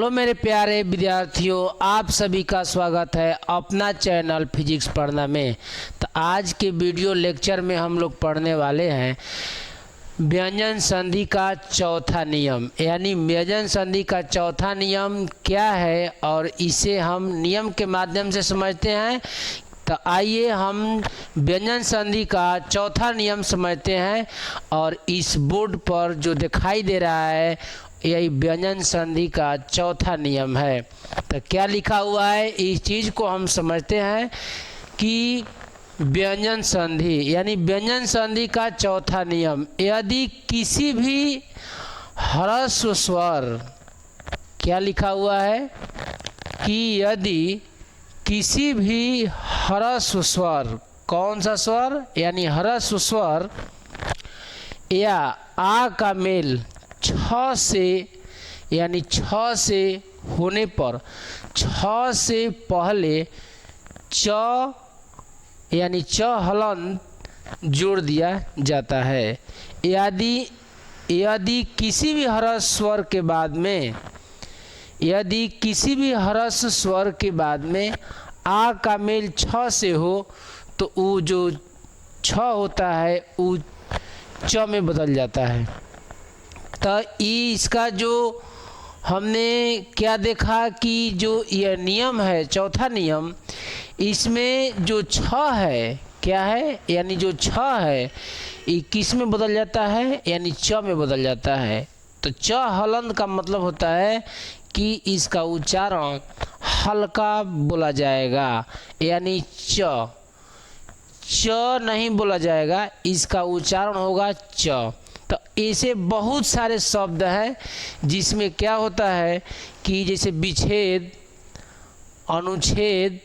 Hello मेरे प्यारे विद्यार्थियों, आप सभी का स्वागत है अपना चैनल फिजिक्स पढ़ना में। तो आज के वीडियो लेक्चर में हम लोग पढ़ने वाले हैं व्यंजन संधि का चौथा नियम। यानी व्यंजन संधि का चौथा नियम क्या है और इसे हम नियम के माध्यम से समझते हैं। तो आइए हम व्यंजन संधि का चौथा नियम समझते हैं। और इस बोर्ड पर जो दिखाई दे रहा है यही व्यंजन संधि का चौथा नियम है। तो क्या लिखा हुआ है इस चीज़ को हम समझते हैं कि व्यंजन संधि यानी व्यंजन संधि का चौथा नियम, यदि किसी भी ह्रस्व स्वर, क्या लिखा हुआ है कि यदि किसी भी ह्रस्व स्वर, कौन सा स्वर यानी ह्रस्व स्वर या आ का मेल छ से यानी छ से होने पर छ से पहले च यानी च हलंत जोड़ दिया जाता है। यदि किसी भी ह्रस्व स्वर के बाद में यदि किसी भी ह्रस्व स्वर के बाद में आ का मेल छ से हो तो वो जो छ होता है वो च में बदल जाता है। तो इसका जो हमने क्या देखा कि जो यह नियम है चौथा नियम, इसमें जो छ है क्या है यानी जो छ है ये किस में बदल जाता है यानी च में बदल जाता है। तो च हलंत का मतलब होता है कि इसका उच्चारण हल्का बोला जाएगा, यानी च नहीं बोला जाएगा, इसका उच्चारण होगा च। तो ऐसे बहुत सारे शब्द हैं जिसमें क्या होता है कि जैसे विच्छेद, अनुच्छेद,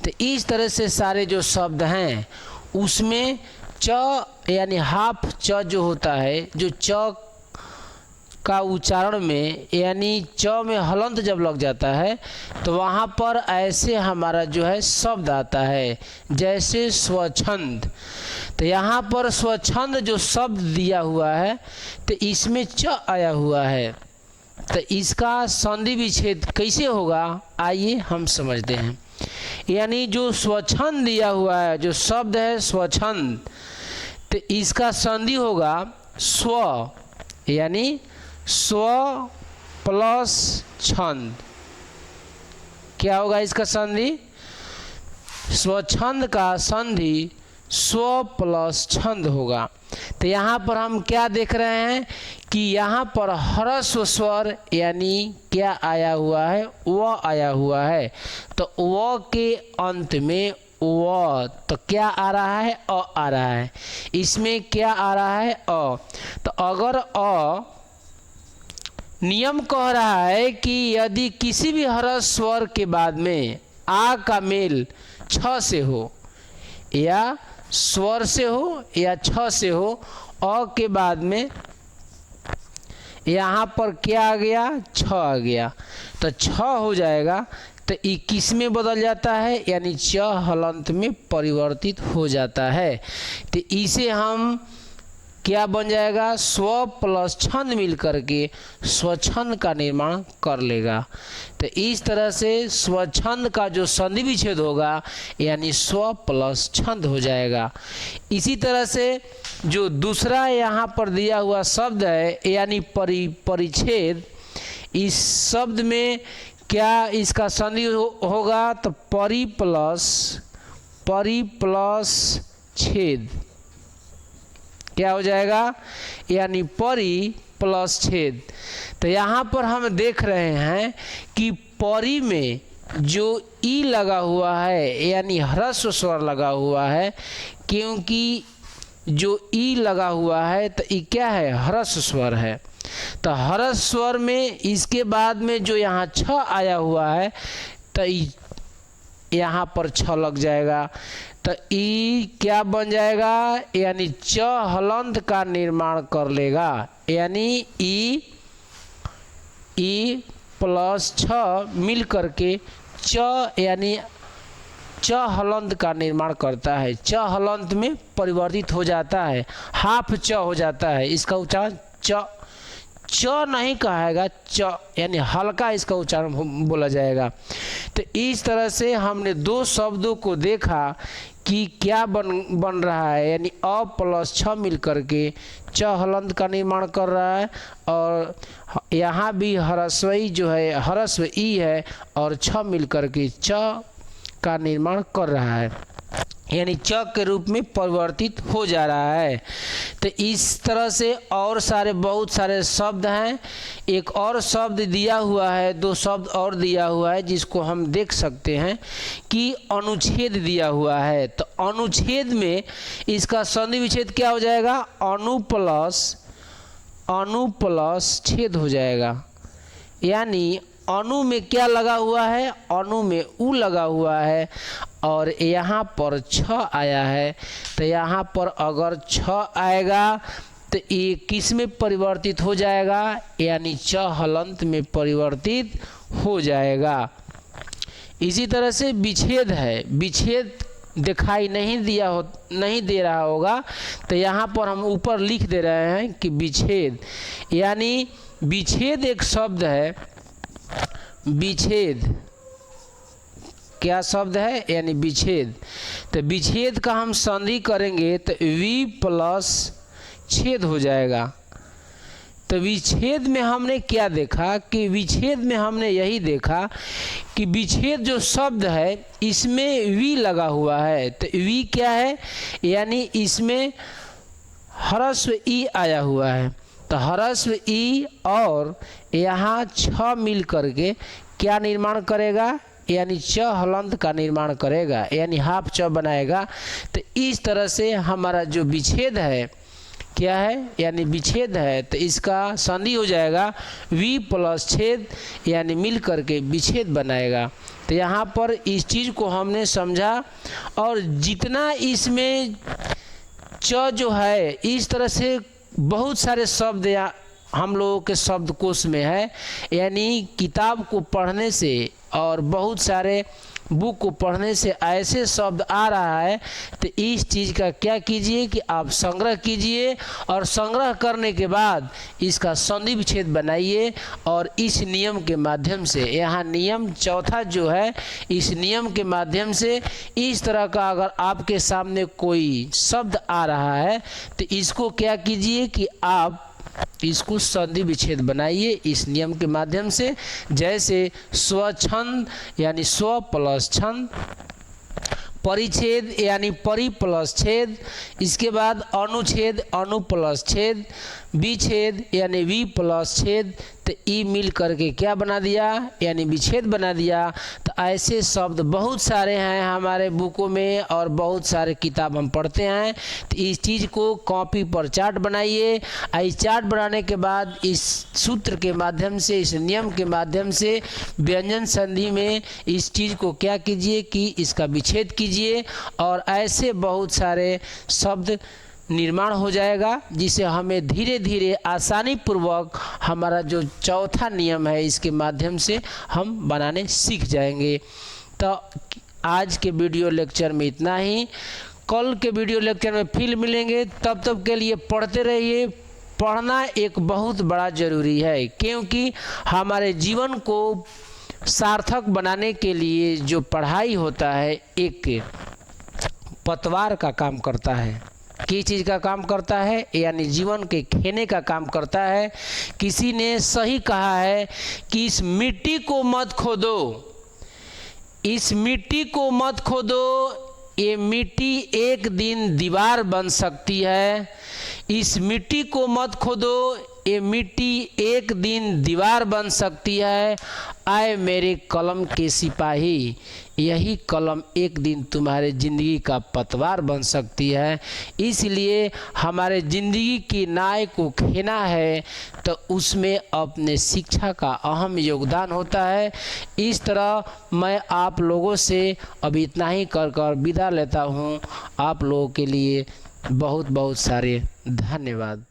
तो इस तरह से सारे जो शब्द हैं उसमें च यानी हाफ च जो होता है, जो च का उच्चारण में यानी च में हलंत जब लग जाता है तो वहाँ पर ऐसे हमारा जो है शब्द आता है जैसे स्वच्छंद। तो यहाँ पर स्वच्छंद जो शब्द दिया हुआ है तो इसमें च आया हुआ है। तो इसका संधि विच्छेद कैसे होगा आइए हम समझते हैं। यानी जो स्वच्छंद दिया हुआ है, जो शब्द है स्वच्छंद, तो इसका संधि होगा स्व, यानी स्व प्लस छंद। क्या होगा इसका संधि? स्वच्छंद का संधि स्व प्लस छंद होगा। तो यहाँ पर हम क्या देख रहे हैं कि यहाँ पर ह्रस्व स्वर यानी क्या आया हुआ है, व आया हुआ है। तो व के अंत में व, तो क्या आ रहा है? अ आ रहा है। इसमें क्या आ रहा है? अ। तो अगर अ नियम कह रहा है कि यदि किसी भी ह्रस्व स्वर के बाद में आ का मेल छ से हो या स्वर से हो या छ से हो, अ के बाद में यहाँ पर क्या आ गया? छ आ गया। तो छ हो जाएगा तो ये किस में बदल जाता है यानी च हलंत में परिवर्तित हो जाता है। तो इसे हम क्या बन जाएगा? स्व प्लस छंद मिल करके स्वच्छंद का निर्माण कर लेगा। तो इस तरह से स्वच्छंद का जो संधि विच्छेद होगा यानी स्व प्लस छंद हो जाएगा। इसी तरह से जो दूसरा यहाँ पर दिया हुआ शब्द है यानी परिच्छेद, इस शब्द में क्या इसका संधि होगा? तो परि प्लस छेद, क्या हो जाएगा? यानी परि प्लस छेद। तो यहाँ पर हम देख रहे हैं कि परि में जो ई लगा हुआ है यानी ह्रस्व स्वर लगा हुआ है, क्योंकि जो ई लगा हुआ है तो ई क्या है? ह्रस्व स्वर है। तो ह्रस्व स्वर में इसके बाद में जो यहाँ छ आया हुआ है तो यहाँ पर छ लग जाएगा। तो ई क्या बन जाएगा? यानी च हलंत का निर्माण कर लेगा, यानी ई प्लस छ मिल करके च यानी च हलंत का निर्माण करता है, च हलंत में परिवर्तित हो जाता है, हाफ च हो जाता है। इसका उच्चारण च नहीं कहेगा, च यानी हल्का इसका उच्चारण बोला जाएगा। तो इस तरह से हमने दो शब्दों को देखा कि क्या बन रहा है, यानी अ प्लस छ मिल करके च हलंत का निर्माण कर रहा है, और यहाँ भी ह्रस्वई जो है ह्रस्व ई है और छ मिल करके च का निर्माण कर रहा है, यानी च के रूप में परिवर्तित हो जा रहा है। तो इस तरह से और सारे बहुत सारे शब्द हैं। एक और शब्द दिया हुआ है, दो शब्द और दिया हुआ है जिसको हम देख सकते हैं कि अनुच्छेद दिया हुआ है। तो अनुच्छेद में इसका संधि विच्छेद क्या हो जाएगा, अनु प्लस छेद हो जाएगा। यानी अनु में क्या लगा हुआ है, अनु में उ लगा हुआ है और यहाँ पर छ आया है। तो यहाँ पर अगर छ आएगा तो ये किस में परिवर्तित हो जाएगा, यानी च हलंत में परिवर्तित हो जाएगा। इसी तरह से विच्छेद है, विच्छेद दिखाई नहीं दे रहा होगा, तो यहाँ पर हम ऊपर लिख दे रहे हैं कि विच्छेद, यानी विच्छेद एक शब्द है। विच्छेद क्या शब्द है, यानी विच्छेद। तो विच्छेद का हम संधि करेंगे तो वी प्लस छेद हो जाएगा। तो विच्छेद में हमने क्या देखा कि विच्छेद में हमने यही देखा कि विच्छेद जो शब्द है इसमें वी लगा हुआ है। तो वी क्या है, यानी इसमें ह्रस्व ई आया हुआ है। तो ह्रस्व ई और यहाँ छ मिल करके क्या निर्माण करेगा, यानी च हलंत का निर्माण करेगा, यानी हाफ च बनाएगा। तो इस तरह से हमारा जो विच्छेद है क्या है, यानी विच्छेद है, तो इसका संधि हो जाएगा वी प्लस छेद, यानी मिल करके विच्छेद बनाएगा। तो यहाँ पर इस चीज़ को हमने समझा, और जितना इसमें च जो है इस तरह से बहुत सारे शब्द या हम लोगों के शब्दकोश में है, यानी किताब को पढ़ने से और बहुत सारे बुक को पढ़ने से ऐसे शब्द आ रहा है। तो इस चीज़ का क्या कीजिए कि आप संग्रह कीजिए, और संग्रह करने के बाद इसका संधि विच्छेद बनाइए, और इस नियम के माध्यम से, यहाँ नियम चौथा जो है, इस नियम के माध्यम से इस तरह का अगर आपके सामने कोई शब्द आ रहा है तो इसको क्या कीजिए कि आप इसको संधि विच्छेद बनाइए इस नियम के माध्यम से। जैसे स्वछंद यानी स्व प्लस छंद, परिच्छेद यानी परि प्लस छेद, इसके बाद अनुच्छेद अनु प्लस छेद, विच्छेद यानी वी प्लस छेद। तो ई मिल करके क्या बना दिया, यानी विच्छेद बना दिया। तो ऐसे शब्द बहुत सारे हैं हमारे बुकों में और बहुत सारे किताब हम पढ़ते हैं। तो इस चीज़ को कॉपी पर चार्ट बनाइए। इस चार्ट बनाने के बाद इस सूत्र के माध्यम से, इस नियम के माध्यम से व्यंजन संधि में इस चीज़ को क्या कीजिए कि इसका विच्छेद कीजिए, और ऐसे बहुत सारे शब्द निर्माण हो जाएगा, जिसे हमें धीरे धीरे आसानी पूर्वक हमारा जो चौथा नियम है इसके माध्यम से हम बनाने सीख जाएंगे। तो आज के वीडियो लेक्चर में इतना ही। कल के वीडियो लेक्चर में फिर मिलेंगे, तब तक के लिए पढ़ते रहिए। पढ़ना एक बहुत बड़ा ज़रूरी है, क्योंकि हमारे जीवन को सार्थक बनाने के लिए जो पढ़ाई होता है एक पतवार का काम करता है। किस चीज़ का काम करता है, यानी जीवन के खेने का काम करता है। किसी ने सही कहा है कि इस मिट्टी को मत खोदो, इस मिट्टी को मत खोदो, ये मिट्टी एक दिन दीवार बन सकती है। इस मिट्टी को मत खोदो, ये मिट्टी एक दिन दीवार बन सकती है। आए मेरे कलम के सिपाही, यही कलम एक दिन तुम्हारे ज़िंदगी का पतवार बन सकती है। इसलिए हमारे ज़िंदगी की नाव को खेना है तो उसमें अपने शिक्षा का अहम योगदान होता है। इस तरह मैं आप लोगों से अभी इतना ही कर विदा लेता हूँ। आप लोगों के लिए बहुत बहुत सारे धन्यवाद।